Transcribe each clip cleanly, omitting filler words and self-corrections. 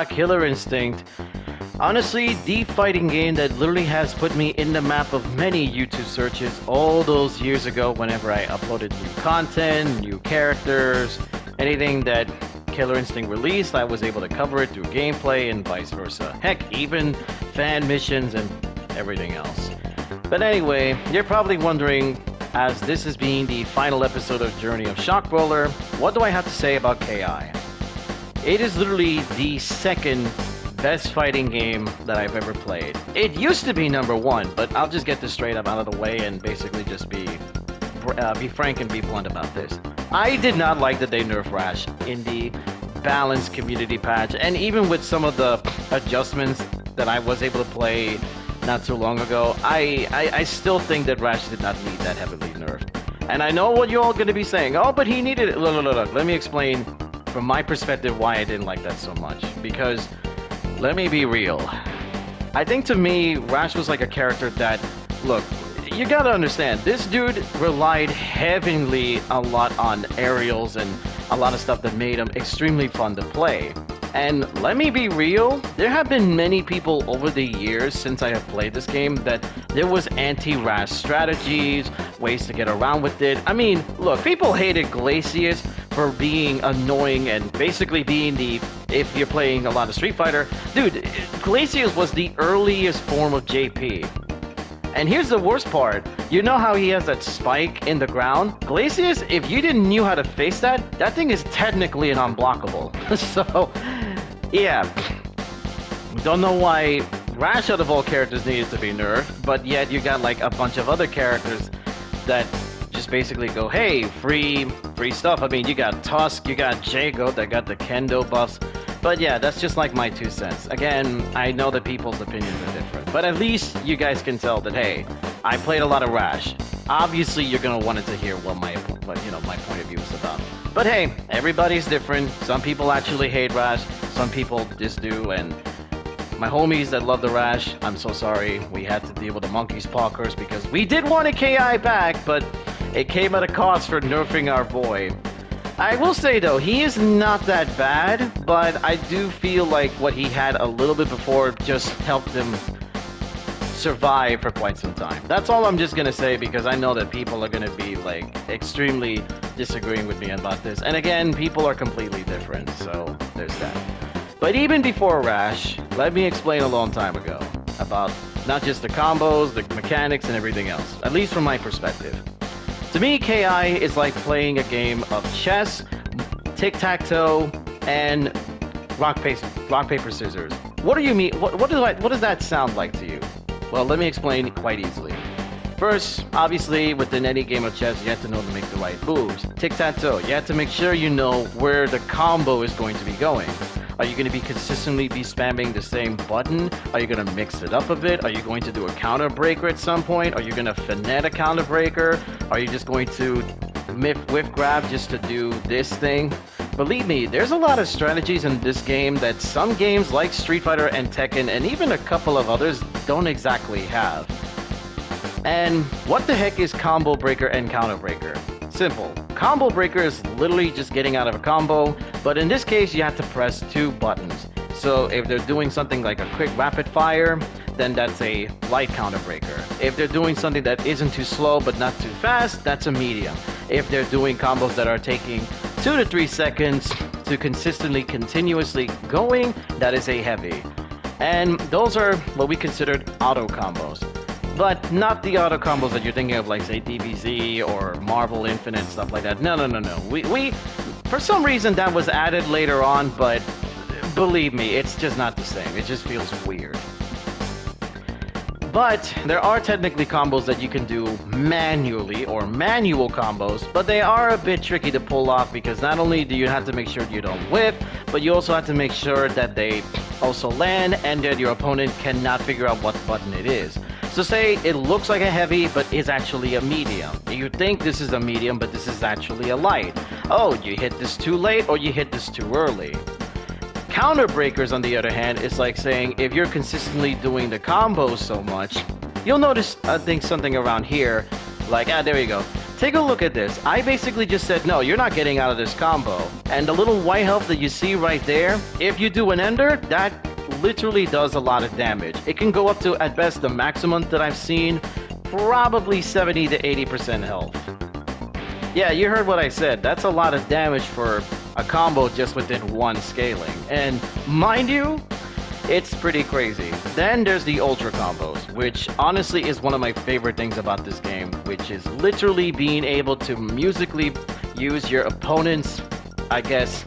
Killer Instinct. Honestly, the fighting game that literally has put me in the map of many YouTube searches all those years ago whenever I uploaded new content, new characters, anything that Killer Instinct released, I was able to cover it through gameplay and vice versa. Heck, even fan missions and everything else. But anyway, you're probably wondering, as this is being the final episode of Journey of Shockbrawler, what do I have to say about KI? It is literally the second best fighting game that I've ever played. It used to be number one, but I'll just get this straight up out of the way and basically just be frank and be blunt about this. I did not like that they nerfed Rash in the balanced community patch, and even with some of the adjustments that I was able to play not too long ago, I still think that Rash did not need that heavily nerfed. And I know what you're all going to be saying, oh, but he needed it. Look, let me explain from my perspective why I didn't like that so much. Because, let me be real, I think to me, Rash was like a character that, look, you gotta understand, this dude relied heavily a lot on aerials and a lot of stuff that made him extremely fun to play. And let me be real, there have been many people over the years since I have played this game that there was anti-Rash strategies, ways to get around with it. I mean, look, people hated Glacius for being annoying and basically being the, if you're playing a lot of Street Fighter, dude, Glacius was the earliest form of JP. And here's the worst part, you know how he has that spike in the ground? Glacius, if you didn't know how to face that, that thing is technically an unblockable. So, yeah. Don't know why Rash out of all characters needed to be nerfed, but yet you got like a bunch of other characters that just basically go, hey, free stuff. I mean, you got Tusk, you got Jago that got the Kendo buffs. But yeah, that's just like my 2 cents. Again, I know that people's opinions are different, but at least you guys can tell that, hey, I played a lot of Rash. Obviously, you're gonna want to hear what my point of view is about. But hey, everybody's different. Some people actually hate Rash, some people just do, and my homies that love the Rash, I'm so sorry. We had to deal with the monkey's paw curse because we did want a KI back, but it came at a cost for nerfing our boy. I will say though, he is not that bad, but I do feel like what he had a little bit before just helped him survive for quite some time. That's all I'm just gonna say because I know that people are gonna be like extremely disagreeing with me about this. And again, people are completely different, so there's that. But even before Rash, let me explain a long time ago about not just the combos, the mechanics, and everything else, at least from my perspective. To me, KI is like playing a game of chess, tic-tac-toe, and rock, paper, scissors. What do you mean? What does that sound like to you? Well, let me explain quite easily. First, obviously, within any game of chess, you have to know to make the right moves. Tic-tac-toe, you have to make sure you know where the combo is going to be going. Are you going to be consistently spamming the same button? Are you going to mix it up a bit? Are you going to do a counter breaker at some point? Are you going to finesse a counter breaker? Are you just going to whiff grab just to do this thing? Believe me, there's a lot of strategies in this game that some games like Street Fighter and Tekken and even a couple of others don't exactly have. And what the heck is combo breaker and counter breaker? Simple. Combo breaker is literally just getting out of a combo, but in this case you have to press 2 buttons. So if they're doing something like a quick rapid fire, then that's a light counter breaker. If they're doing something that isn't too slow but not too fast, that's a medium. If they're doing combos that are taking 2 to 3 seconds to continuously going, that is a heavy. And those are what we considered auto combos. But not the auto combos that you're thinking of, like say DBZ or Marvel Infinite, stuff like that. No. We for some reason that was added later on, but believe me, it's just not the same. It just feels weird. But there are technically combos that you can do manually, or manual combos, but they are a bit tricky to pull off because not only do you have to make sure you don't whiff, but you also have to make sure that they also land and that your opponent cannot figure out what button it is. So say it looks like a heavy, but is actually a medium. You think this is a medium, but this is actually a light. Oh, you hit this too late or you hit this too early. Counter breakers, on the other hand, is like saying if you're consistently doing the combos so much, you'll notice, I think, something around here, like, there you go. take a look at this. I basically just said, no, you're not getting out of this combo. And the little white health that you see right there, if you do an ender, that literally does a lot of damage. It can go up to, at best, the maximum that I've seen, probably 70 to 80% health. Yeah, you heard what I said. That's a lot of damage for a combo just within one scaling. And mind you, it's pretty crazy. Then there's the ultra combos, which honestly is one of my favorite things about this game, which is literally being able to musically use your opponent's, I guess,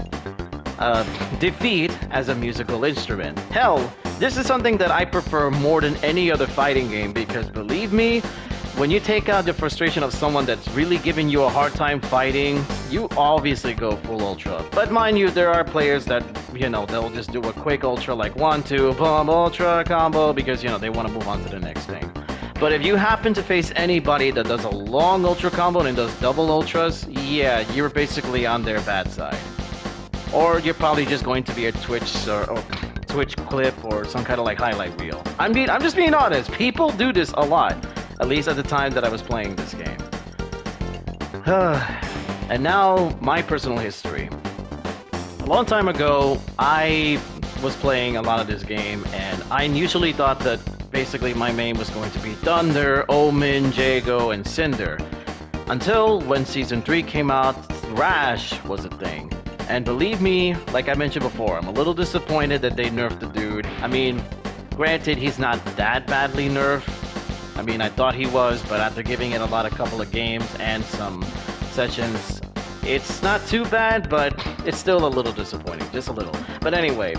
defeat as a musical instrument. Hell, this is something that I prefer more than any other fighting game because believe me, when you take out the frustration of someone that's really giving you a hard time fighting, you obviously go full ultra. But mind you, there are players that, you know, they'll just do a quick ultra like 1, 2, boom, ultra combo because, you know, they want to move on to the next thing. But if you happen to face anybody that does a long ultra combo and does double ultras, yeah, you're basically on their bad side. Or you're probably just going to be a Twitch or Twitch clip or some kind of like highlight reel. I'm just being honest. People do this a lot. At least at the time that I was playing this game. And now, my personal history. A long time ago, I was playing a lot of this game, and I usually thought that basically my main was going to be Thunder, Omen, Jago, and Cinder. Until when Season 3 came out, Rash was a thing. And believe me, like I mentioned before, I'm a little disappointed that they nerfed the dude. I mean, granted, he's not that badly nerfed. I mean, I thought he was, but after giving it a couple of games and some sessions, it's not too bad, but it's still a little disappointing, just a little. But anyway,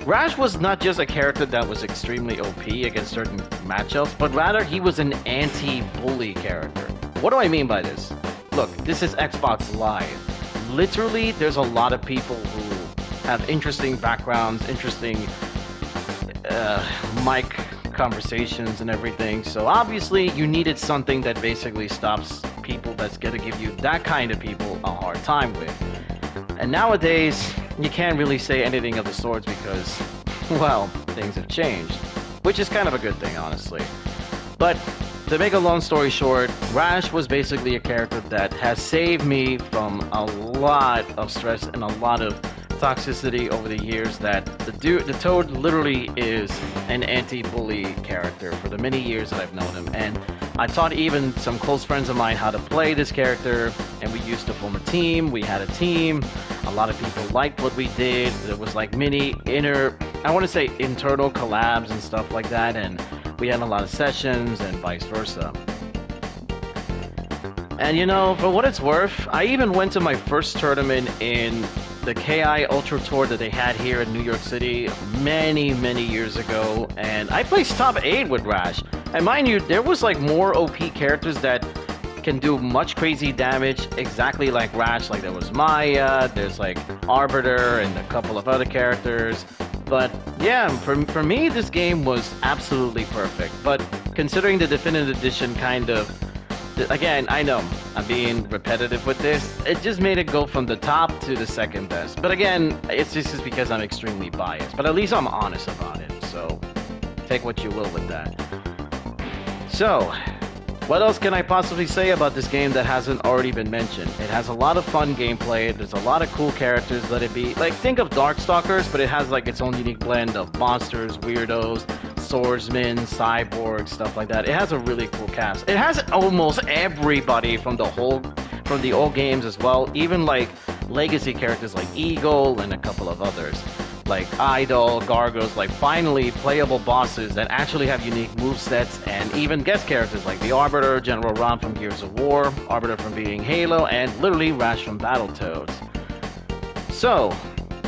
Rash was not just a character that was extremely OP against certain matchups, but rather he was an anti-bully character. What do I mean by this? Look, this is Xbox Live. Literally, there's a lot of people who have interesting backgrounds, interesting mic conversations and everything, so obviously you needed something that basically stops people that's gonna give you that kind of people a hard time with. And nowadays you can't really say anything of the sorts because, well, things have changed, which is kind of a good thing, honestly. But to make a long story short, Rash was basically a character that has saved me from a lot of stress and a lot of toxicity over the years. That the Toad literally is an anti-bully character for the many years that I've known him, and I taught even some close friends of mine how to play this character, and we used to form a team. We had a team. A lot of people liked what we did. There was like mini I want to say internal collabs and stuff like that, and we had a lot of sessions and vice versa. And you know, for what it's worth, I even went to my first tournament in the KI Ultra Tour that they had here in New York City many years ago, and I placed top 8 with Rash. And mind you, there was like more OP characters that can do much crazy damage exactly like Rash. Like there was Maya, there's like Arbiter and a couple of other characters. But yeah, for me this game was absolutely perfect. But considering the Definitive Edition kind of, again, I know I'm being repetitive with this, it just made it go from the top to the second best. But again, it's just because I'm extremely biased. But at least I'm honest about it, so take what you will with that. So, what else can I possibly say about this game that hasn't already been mentioned? It has a lot of fun gameplay, there's a lot of cool characters, let it be, like, think of Darkstalkers, but it has like its own unique blend of monsters, weirdos, swordsmen, cyborgs, stuff like that. It has a really cool cast. It has almost everybody from the old games as well, even like legacy characters like Eagle and a couple of others. Like Idol, Gargos, like finally playable bosses that actually have unique movesets, and even guest characters like the Arbiter, General Ron from Gears of War, Arbiter from beating Halo, and literally Rash from Battletoads. So,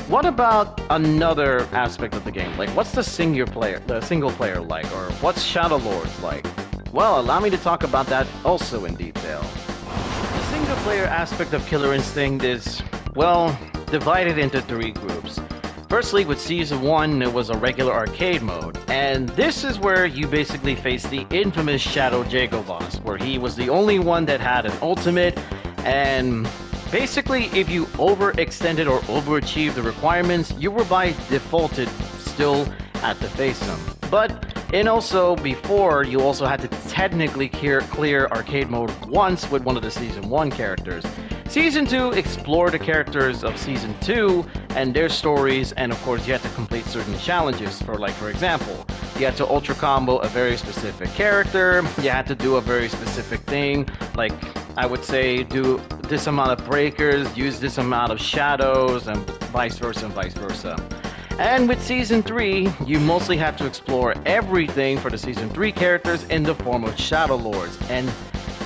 what about another aspect of the game? Like, what's the single player like, or what's Shadow Lords like? Well, allow me to talk about that also in detail. The single player aspect of Killer Instinct is, well, divided into 3 groups. Firstly, with Season 1, it was a regular arcade mode, and this is where you basically face the infamous Shadow Jago boss, where he was the only one that had an ultimate, and basically if you overextended or overachieved the requirements, you were by defaulted still had to face him. But And also, before, you also had to technically clear arcade mode once with one of the Season 1 characters. Season 2 explored the characters of Season 2 and their stories, and of course you had to complete certain challenges. For example, you had to ultra combo a very specific character, you had to do a very specific thing, like I would say do this amount of breakers, use this amount of shadows, and vice versa and vice versa. And with Season 3, you mostly had to explore everything for the Season 3 characters in the form of Shadow Lords. And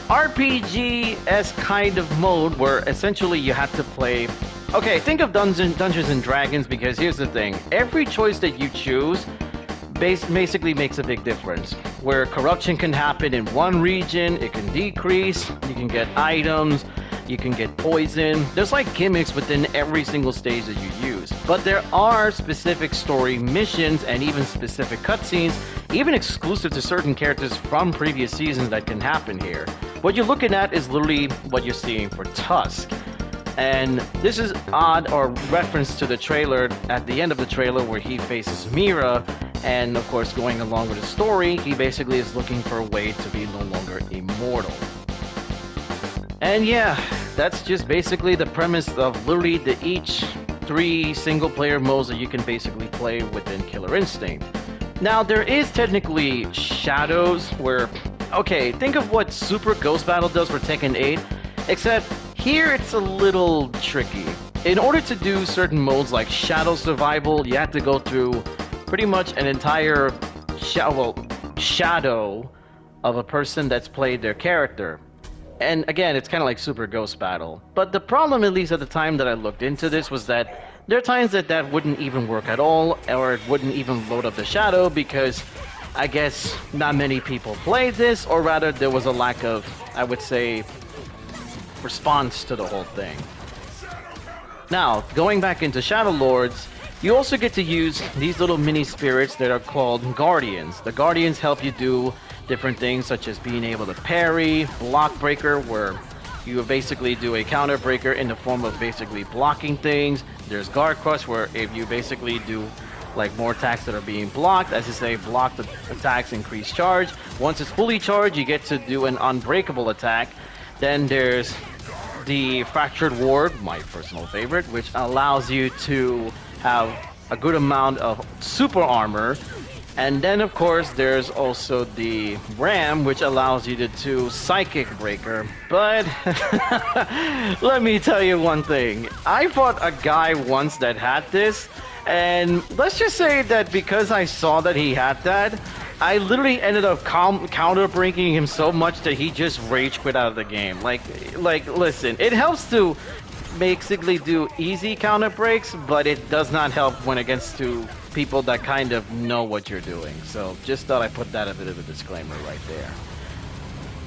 RPG-esque kind of mode where essentially you had to play... Okay, think of Dungeons and Dragons, because here's the thing. Every choice that you choose basically makes a big difference. Where corruption can happen in one region, it can decrease, you can get items, you can get poison. There's like gimmicks within every single stage that you use. But there are specific story missions and even specific cutscenes, even exclusive to certain characters from previous seasons that can happen here. What you're looking at is literally what you're seeing for Tusk. And this is odd or reference to the trailer at the end of the trailer where he faces Mira, and of course going along with the story, he basically is looking for a way to be no longer immortal. And yeah, that's just basically the premise of literally each 3 single-player modes that you can basically play within Killer Instinct. Now, there is technically shadows where... Okay, think of what Super Ghost Battle does for Tekken 8, except here it's a little tricky. In order to do certain modes like Shadow Survival, you have to go through pretty much an entire shadow of a person that's played their character. And again, it's kind of like Super Ghost Battle. But the problem, at least at the time that I looked into this, was that there are times that wouldn't even work at all, or it wouldn't even load up the shadow, because I guess not many people played this, or rather there was a lack of, I would say, response to the whole thing. Now, going back into Shadow Lords, you also get to use these little mini spirits that are called Guardians. The Guardians help you do different things, such as being able to parry, block breaker, where you basically do a counter breaker in the form of basically blocking things. There's guard crush, where if you basically do like more attacks that are being blocked, as I say, blocked attacks increase charge. Once it's fully charged, you get to do an unbreakable attack. Then there's the Fractured Ward, my personal favorite, which allows you to have a good amount of super armor. And then, of course, there's also the Ram, which allows you to do Psychic Breaker. But let me tell you one thing. I fought a guy once that had this, and let's just say that because I saw that he had that, I literally ended up counter-breaking him so much that he just rage quit out of the game. Like, listen, it helps to basically do easy counter breaks, but it does not help when it gets to people that kind of know what you're doing. So just thought I'd put that a bit of a disclaimer right there.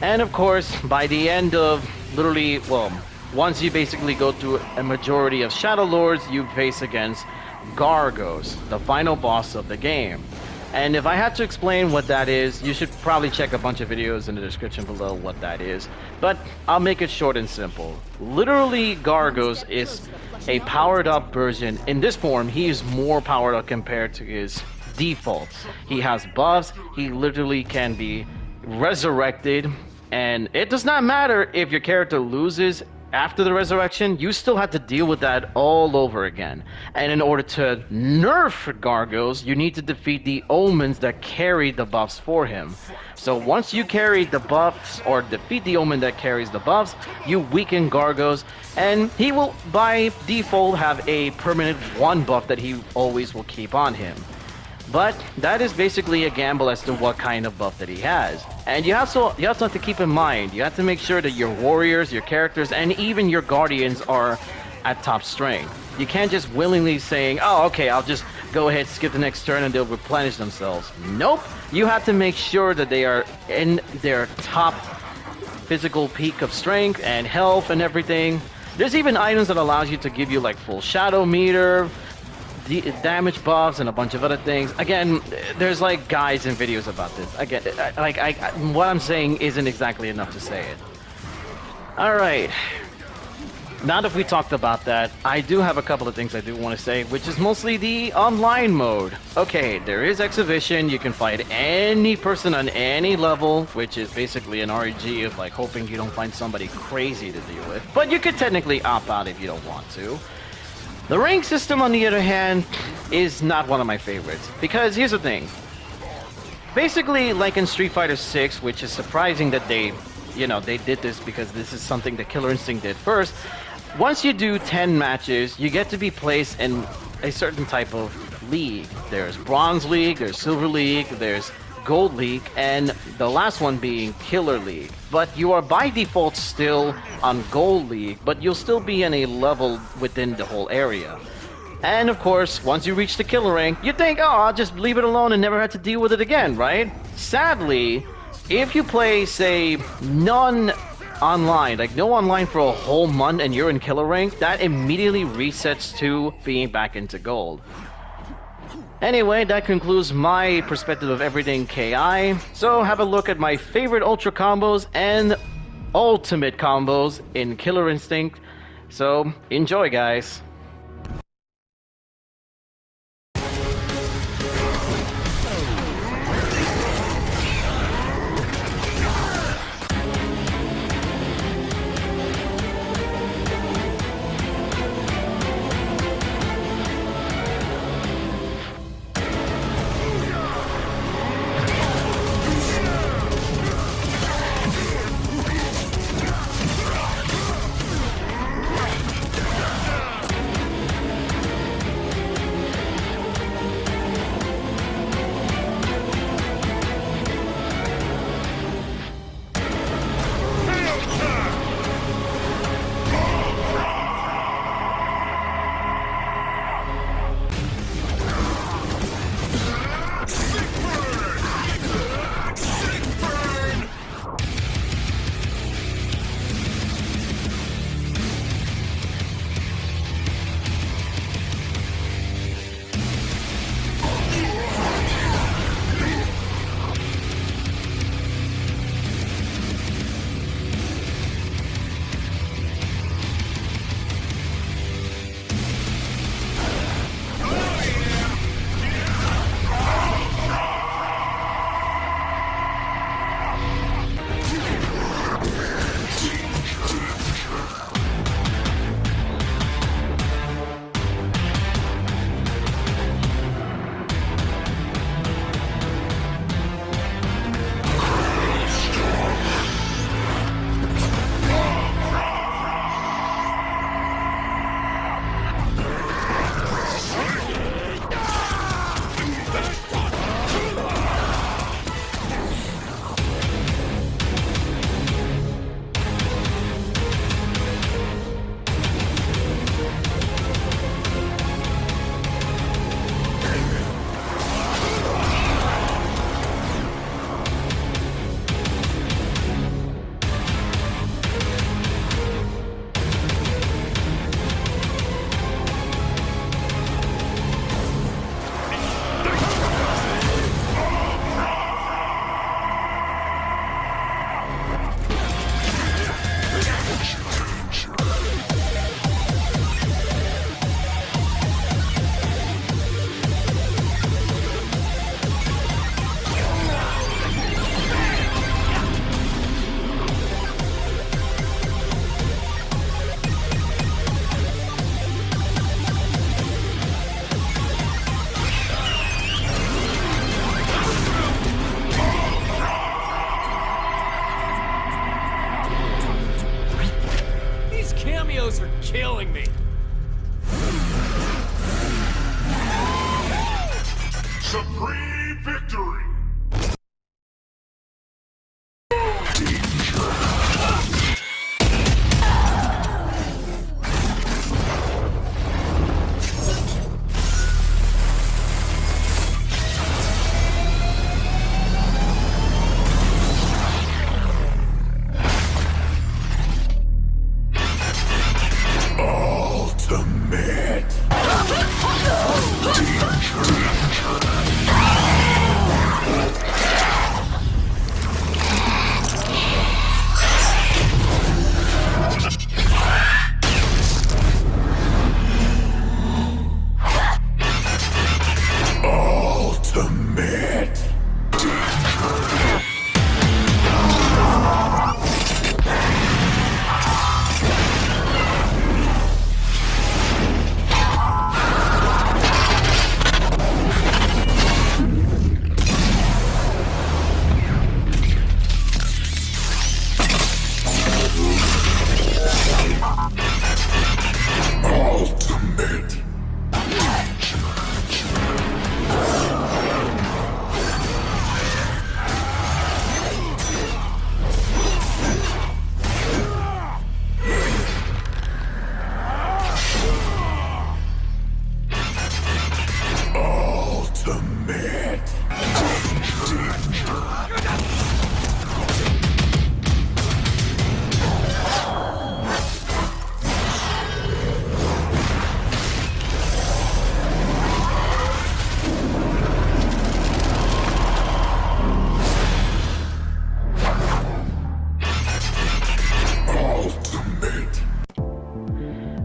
And of course, by the end of literally, well, once you basically go through a majority of Shadow Lords, you face against Gargos, the final boss of the game. And if I had to explain what that is, you should probably check a bunch of videos in the description below what that is. But I'll make it short and simple. Literally, Gargos is a powered up version. In this form, he is more powered up compared to his defaults. He has buffs, he literally can be resurrected, and it does not matter if your character loses after the resurrection, you still have to deal with that all over again. And in order to nerf Gargos, you need to defeat the omens that carry the buffs for him. So once you carry the buffs, or defeat the omen that carries the buffs, you weaken Gargos, and he will by default have a permanent 1 buff that he always will keep on him. But that is basically a gamble as to what kind of buff that he has. And you also have to keep in mind, you have to make sure that your warriors, your characters, and even your guardians are at top strength. You can't just willingly saying, oh, okay, I'll just go ahead, skip the next turn, and they'll replenish themselves. Nope. You have to make sure that they are in their top physical peak of strength and health and everything. There's even items that allows you to give you like full shadow meter, damage buffs, and a bunch of other things. Again, there's like guides and videos about this. Again, what I'm saying isn't exactly enough to say it. Alright. Now that we talked about that, I do have a couple of things I do want to say, which is mostly the online mode. Okay, there is Exhibition, you can fight any person on any level, which is basically an RNG of like hoping you don't find somebody crazy to deal with. But you could technically opt out if you don't want to. The rank system, on the other hand, is not one of my favorites. Because here's the thing. Basically, like in Street Fighter 6, which is surprising that they did this because this is something that Killer Instinct did first. Once you do 10 matches, you get to be placed in a certain type of league. There's Bronze League, there's Silver League, there's Gold League, and the last one being Killer League. But you are by default still on Gold League, but you'll still be in a level within the whole area. And of course, once you reach the Killer rank, you think, oh, I'll just leave it alone and never have to deal with it again, right? Sadly, if you play, say, non-online, like no online for a whole month and you're in Killer rank, that immediately resets to being back into Gold. Anyway, that concludes my perspective of everything KI. So have a look at my favorite Ultra combos and Ultimate combos in Killer Instinct. So enjoy, guys.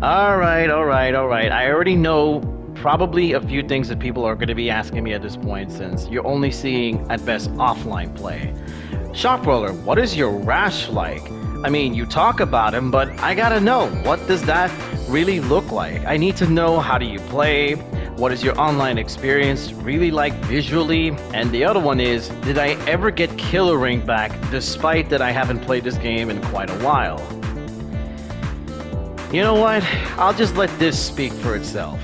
Alright. I already know probably a few things that people are going to be asking me at this point since you're only seeing, at best, offline play. Shockbrawler, what is your rash like? I mean, you talk about him, but I gotta know, what does that really look like? I need to know, how do you play? What is your online experience really like visually? And the other one is, did I ever get Killer Ring back despite that I haven't played this game in quite a while? You know what? I'll just let this speak for itself.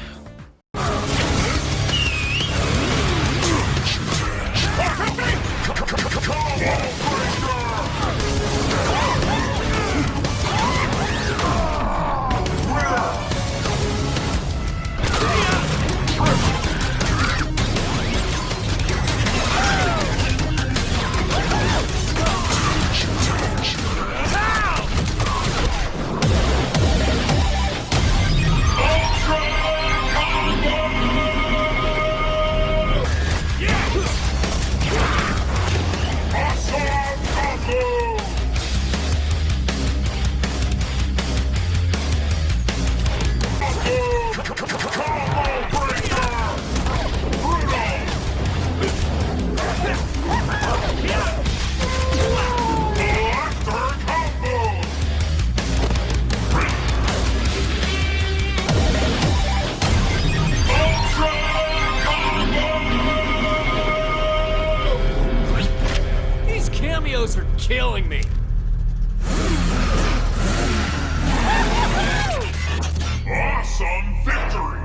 Are killing me. Awesome victory!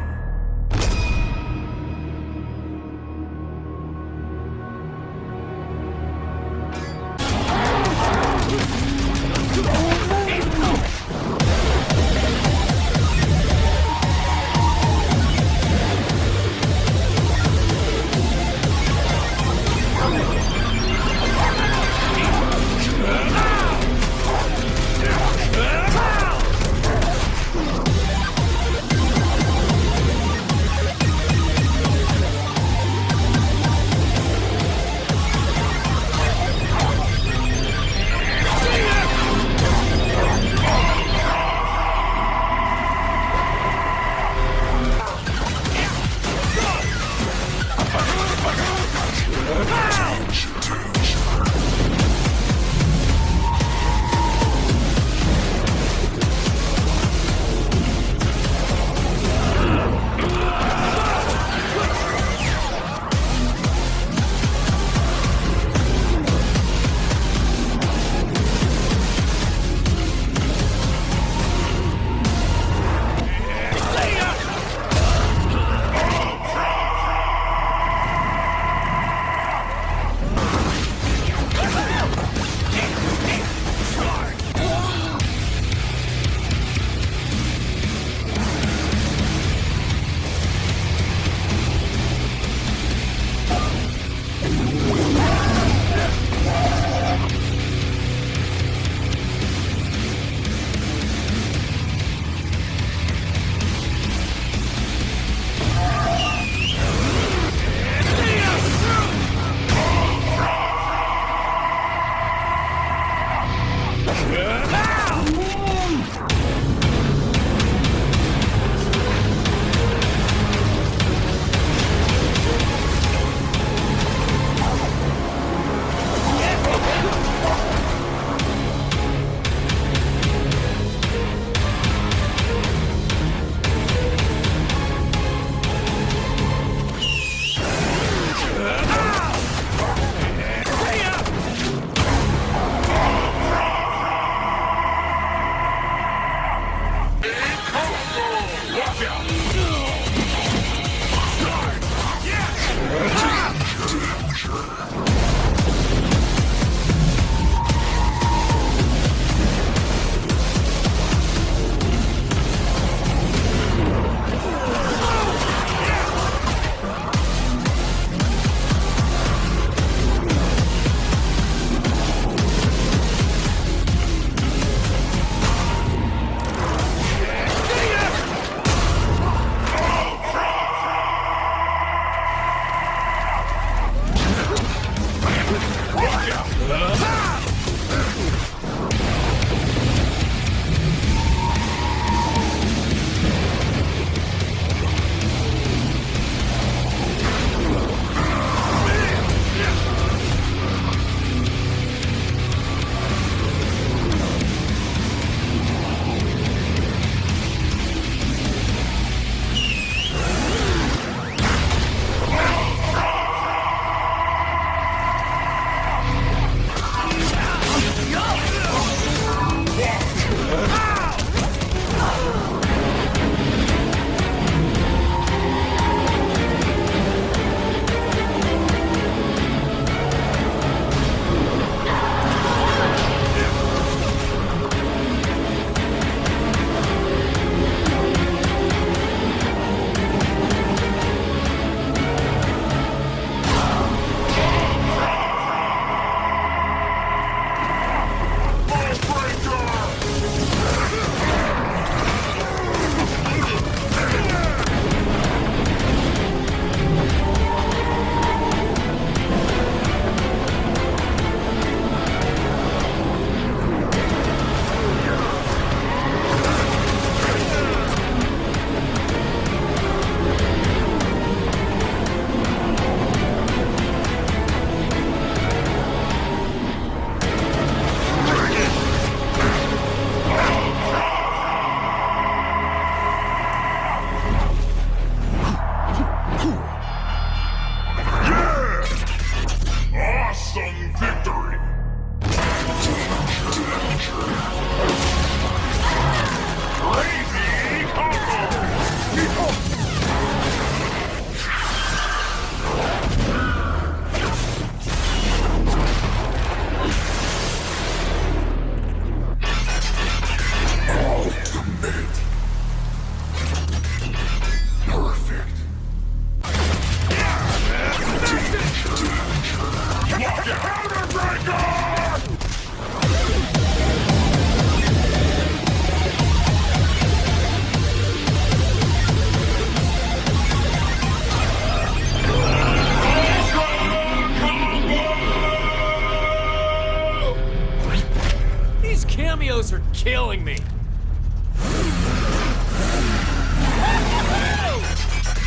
cameos are killing me.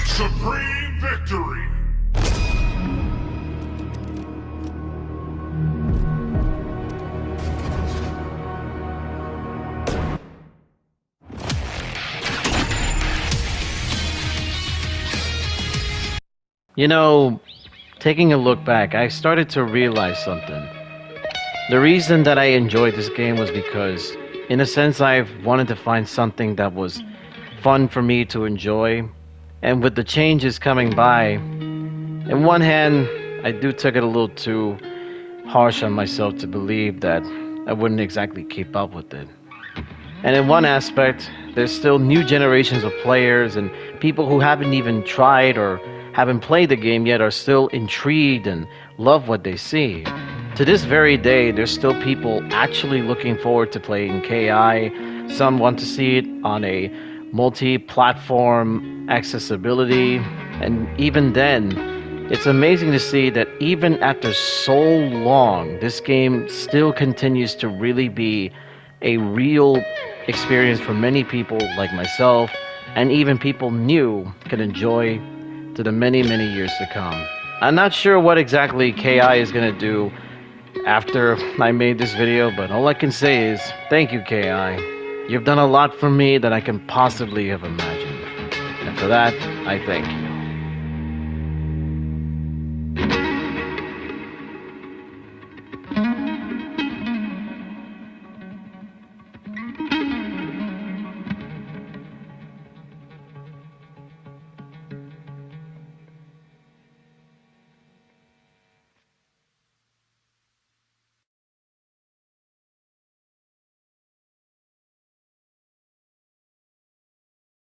Supreme victory! You know, taking a look back, I started to realize something. The reason that I enjoyed this game was because, in a sense, I've wanted to find something that was fun for me to enjoy. And with the changes coming by, in one hand, I took it a little too harsh on myself to believe that I wouldn't exactly keep up with it. And in one aspect, there's still new generations of players and people who haven't even tried or haven't played the game yet are still intrigued and love what they see. To this very day, there's still people actually looking forward to playing KI. Some want to see it on a multi-platform accessibility, and even then, it's amazing to see that even after so long, this game still continues to really be a real experience for many people like myself, and even people new can enjoy to the many, many years to come. I'm not sure what exactly KI is going to do after I made this video, but all I can say is thank you, KI. You've done a lot for me that I can possibly have imagined. And for that, I thank you.